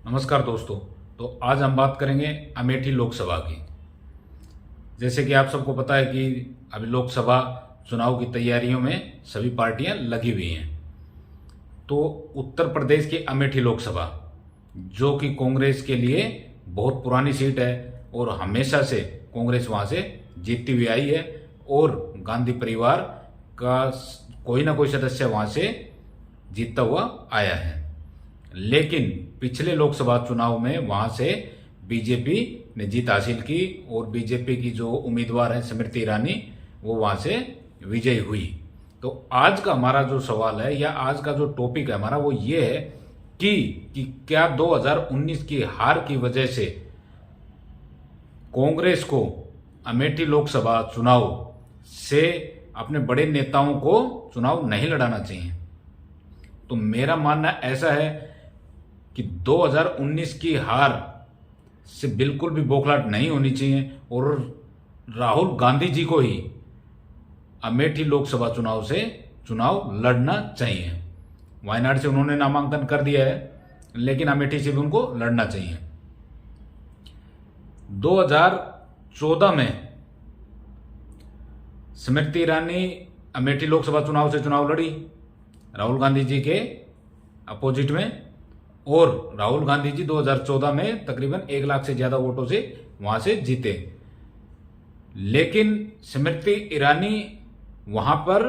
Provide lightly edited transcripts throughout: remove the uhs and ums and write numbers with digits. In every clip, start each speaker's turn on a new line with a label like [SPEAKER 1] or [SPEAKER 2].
[SPEAKER 1] नमस्कार दोस्तों। तो आज हम बात करेंगे अमेठी लोकसभा की। जैसे कि आप सबको पता है कि अभी लोकसभा चुनाव की तैयारियों में सभी पार्टियां लगी हुई हैं। तो उत्तर प्रदेश की अमेठी लोकसभा, जो कि कांग्रेस के लिए बहुत पुरानी सीट है और हमेशा से कांग्रेस वहां से जीतती हुई आई है और गांधी परिवार का कोई ना कोई सदस्य वहां से जीतता हुआ आया है। लेकिन पिछले लोकसभा चुनाव में वहां से बीजेपी ने जीत हासिल की और बीजेपी की जो उम्मीदवार है स्मृति ईरानी, वो वहां से विजयी हुई। तो आज का हमारा जो सवाल है या आज का जो टॉपिक है हमारा वो ये है कि क्या 2019 की हार की वजह से कांग्रेस को अमेठी लोकसभा चुनाव से अपने बड़े नेताओं को चुनाव नहीं लड़ाना चाहिए। तो मेरा मानना ऐसा है कि 2019 की हार से बिल्कुल भी बौखलाहट नहीं होनी चाहिए और राहुल गांधी जी को ही अमेठी लोकसभा चुनाव से चुनाव लड़ना चाहिए। वायनाड से उन्होंने नामांकन कर दिया है, लेकिन अमेठी से भी उनको लड़ना चाहिए। 2014 में स्मृति ईरानी अमेठी लोकसभा चुनाव से चुनाव लड़ी राहुल गांधी जी के अपोजिट में, और राहुल गांधी जी 2014 में तकरीबन 1 लाख से ज्यादा वोटों से वहां से जीते। लेकिन स्मृति ईरानी वहां पर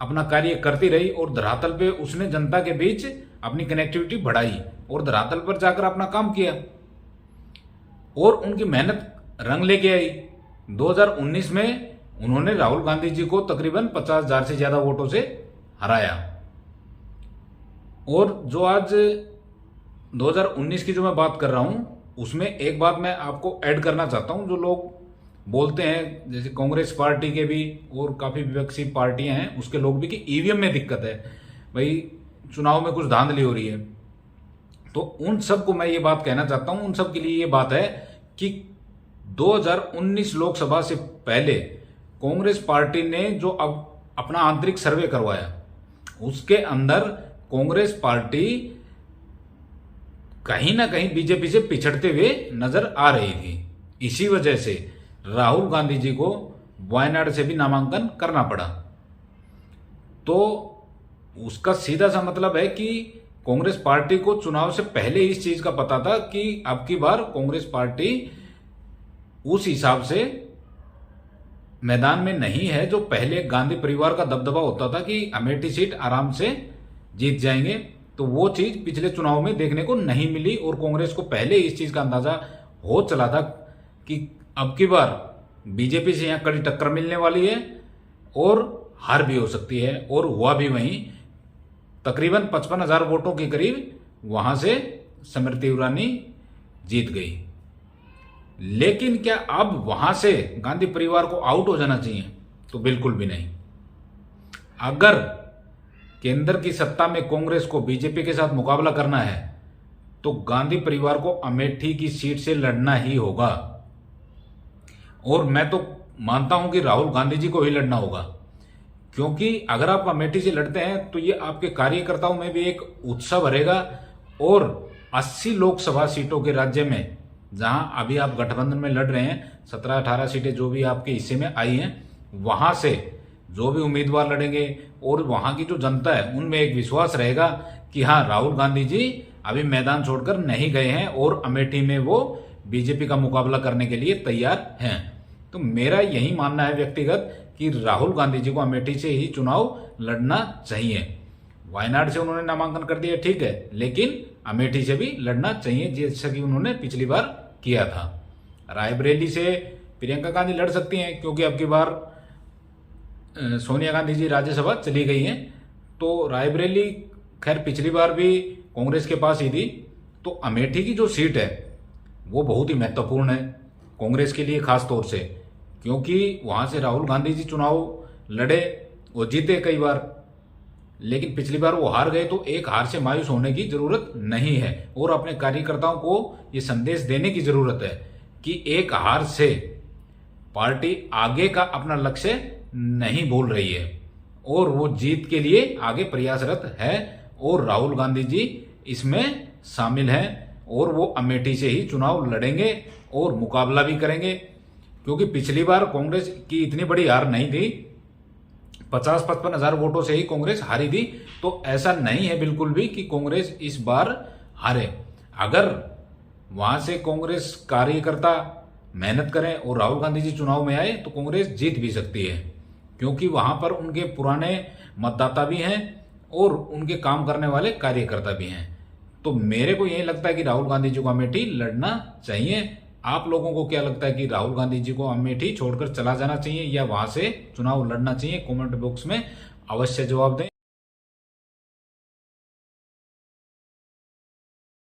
[SPEAKER 1] अपना कार्य करती रही और धरातल पे उसने जनता के बीच अपनी कनेक्टिविटी बढ़ाई और धरातल पर जाकर अपना काम किया और उनकी मेहनत रंग लेके आई। 2019 में उन्होंने राहुल गांधी जी को तकरीबन 50,000 से ज्यादा वोटों से हराया। और जो आज 2019 की जो मैं बात कर रहा हूं, उसमें एक बात मैं आपको ऐड करना चाहता हूं। जो लोग बोलते हैं, जैसे कांग्रेस पार्टी के भी और काफी विपक्षी पार्टियां हैं उसके लोग भी, कि ईवीएम में दिक्कत है, भाई चुनाव में कुछ धांधली हो रही है। तो उन सबको मैं ये बात कहना चाहता हूं, उन सब के लिए ये बात है कि 2019 लोकसभा से पहले कांग्रेस पार्टी ने जो अब अपना आंतरिक सर्वे करवाया, उसके अंदर कांग्रेस पार्टी कहीं ना कहीं बीजेपी से पिछड़ते हुए नजर आ रही थी। इसी वजह से राहुल गांधी जी को वायनाड से भी नामांकन करना पड़ा। तो उसका सीधा सा मतलब है कि कांग्रेस पार्टी को चुनाव से पहले इस चीज का पता था कि अब की बार कांग्रेस पार्टी उस हिसाब से मैदान में नहीं है जो पहले गांधी परिवार का दबदबा होता था कि अमेठी सीट आराम से जीत जाएंगे। तो वो चीज पिछले चुनाव में देखने को नहीं मिली और कांग्रेस को पहले इस चीज का अंदाजा हो चला था कि अब की बार बीजेपी से यहां कड़ी टक्कर मिलने वाली है और हार भी हो सकती है। और हुआ भी वहीं, तकरीबन 55,000 वोटों के करीब वहां से स्मृति ईरानी जीत गई। लेकिन क्या अब वहां से गांधी परिवार को आउट हो जाना चाहिए? तो बिल्कुल भी नहीं। अगर केंद्र की सत्ता में कांग्रेस को बीजेपी के साथ मुकाबला करना है तो गांधी परिवार को अमेठी की सीट से लड़ना ही होगा। और मैं तो मानता हूं कि राहुल गांधी जी को ही लड़ना होगा, क्योंकि अगर आप अमेठी से लड़ते हैं तो ये आपके कार्यकर्ताओं में भी एक उत्साह भरेगा और 80 लोकसभा सीटों के राज्य में, जहां अभी आप गठबंधन में लड़ रहे हैं, 17-18 सीटें जो भी आपके हिस्से में आई हैं, वहां से जो भी उम्मीदवार लड़ेंगे और वहां की जो जनता है उनमें एक विश्वास रहेगा कि हाँ, राहुल गांधी जी अभी मैदान छोड़कर नहीं गए हैं और अमेठी में वो बीजेपी का मुकाबला करने के लिए तैयार हैं। तो मेरा यही मानना है व्यक्तिगत कि राहुल गांधी जी को अमेठी से ही चुनाव लड़ना चाहिए। वायनाड से उन्होंने नामांकन कर दिया, ठीक है, लेकिन अमेठी से भी लड़ना चाहिए जैसा कि उन्होंने पिछली बार किया था। रायबरेली से प्रियंका गांधी लड़ सकती हैं, क्योंकि अब की बार सोनिया गांधी जी राज्यसभा चली गई हैं। तो रायबरेली खैर पिछली बार भी कांग्रेस के पास ही थी। तो अमेठी की जो सीट है वो बहुत ही महत्वपूर्ण है कांग्रेस के लिए, खास तौर से क्योंकि वहां से राहुल गांधी जी चुनाव लड़े और जीते कई बार, लेकिन पिछली बार वो हार गए। तो एक हार से मायूस होने की जरूरत नहीं है और अपने कार्यकर्ताओं को ये संदेश देने की जरूरत है कि एक हार से पार्टी आगे का अपना लक्ष्य नहीं भूल रही है और वो जीत के लिए आगे प्रयासरत है और राहुल गांधी जी इसमें शामिल हैं और वो अमेठी से ही चुनाव लड़ेंगे और मुकाबला भी करेंगे, क्योंकि पिछली बार कांग्रेस की इतनी बड़ी हार नहीं थी, 50-55 हजार वोटों से ही कांग्रेस हारी थी। तो ऐसा नहीं है बिल्कुल भी कि कांग्रेस इस बार हारे। अगर वहां से कांग्रेस कार्यकर्ता मेहनत करें और राहुल गांधी जी चुनाव में आए तो कांग्रेस जीत भी सकती है, क्योंकि वहां पर उनके पुराने मतदाता भी हैं और उनके काम करने वाले कार्यकर्ता भी हैं। तो मेरे को यही लगता है कि राहुल गांधी जी को अमेठी लड़ना चाहिए। आप लोगों को क्या लगता है कि राहुल गांधी जी को अमेठी छोड़कर चला जाना चाहिए या वहां से चुनाव लड़ना चाहिए? कमेंट बॉक्स में अवश्य जवाब दें।